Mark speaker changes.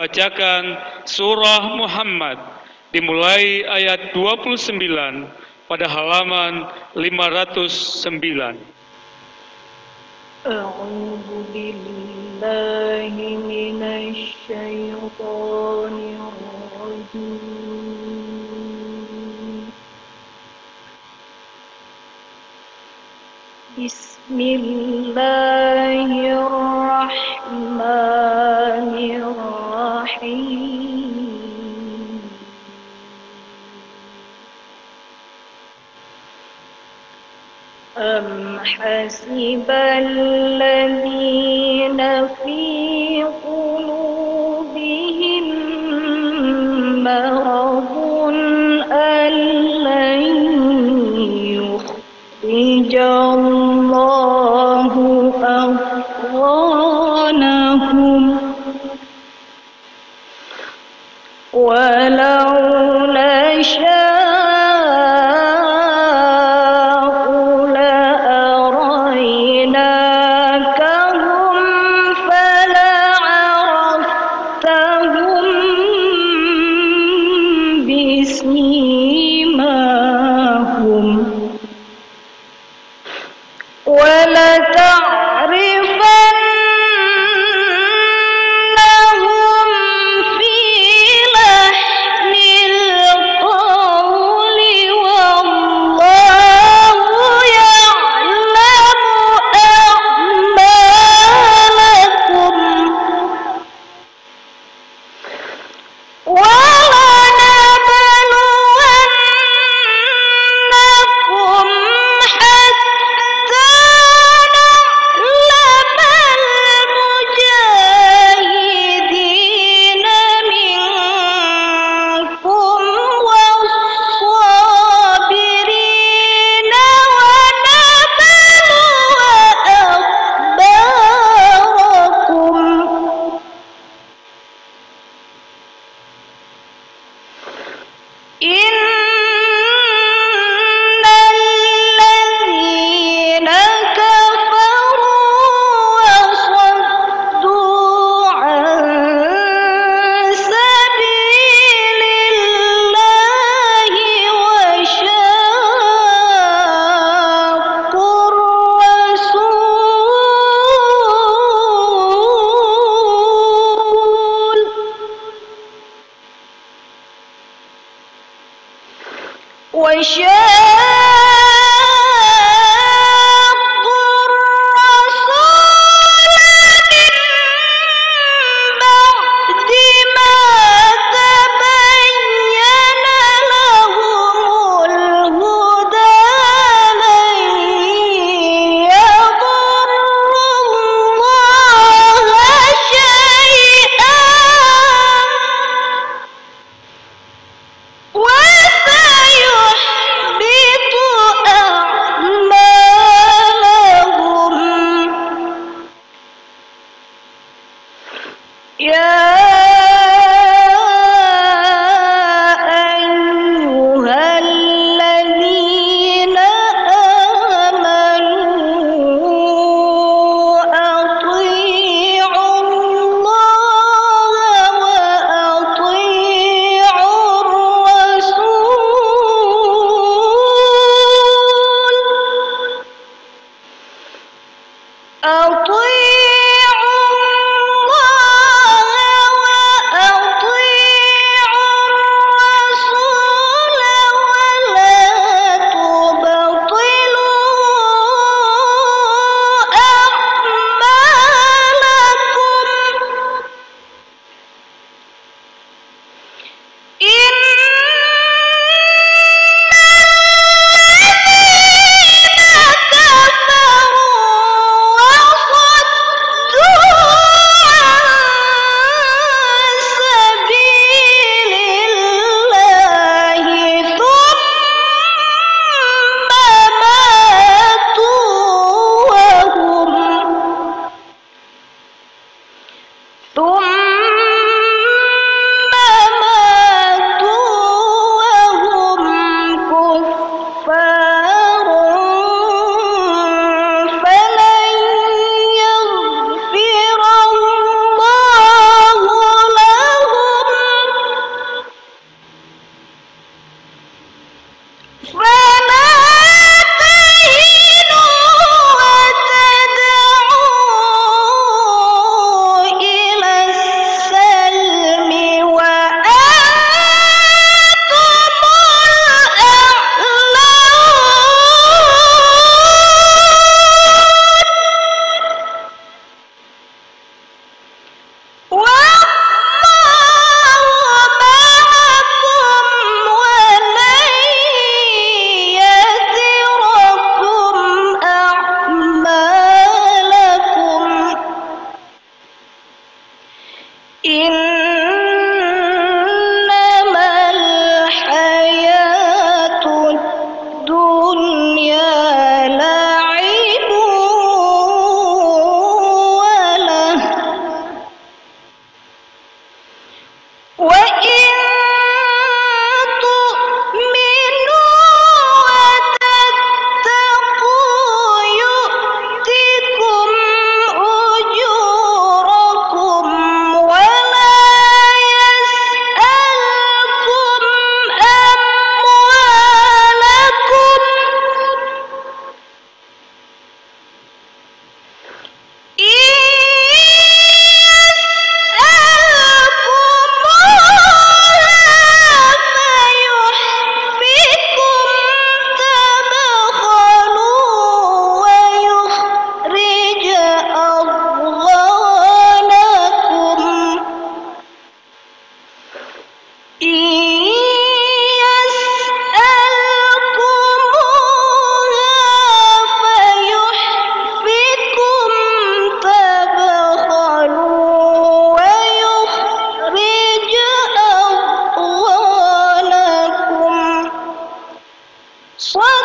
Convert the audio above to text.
Speaker 1: Bacakan surah Muhammad dimulai ayat 29 pada halaman 509.
Speaker 2: A'udzu billahi minasy syaithanir rajim. Bismillahirrahmanirrahim. Am hasibal ladzina fi qulubihim maradun an lan yukhrijallahu afghanahum walau nasha'u la'araynakahum fala'araftahum bisimahum وَلَتَعْرِفَنَّهُمْ فِي لَحْنِ الْقَوْلِ وَاللَّهُ يَعْلَمُ أَعْمَالَكُمْ وَلَنَبْلُوَنَّكُمْ حَتَّى نَعْلَمَ الْمُجَاهِدِينَ مِنكُمْ وَالصَّابِرِينَ وَنَبْلُوَ أَخْبَارَكُمْ إِنَّ الَّذِينَ كَفَرُوا وَصَدُّوا عَن سَبِيلِ اللَّهِ وَشَاقُّوا الرَّسُولَ مِن بَعْدِ مَا تَبَيَّنَ لَهُمُ الْهُدَىٰ لَن يَضُرُّوا اللَّهَ شَيْئًا وَسَيُحْبِطُ وإن تؤمنوا وتتقوا يؤتكم أجوركم ولا يسألكم أموالكم صدق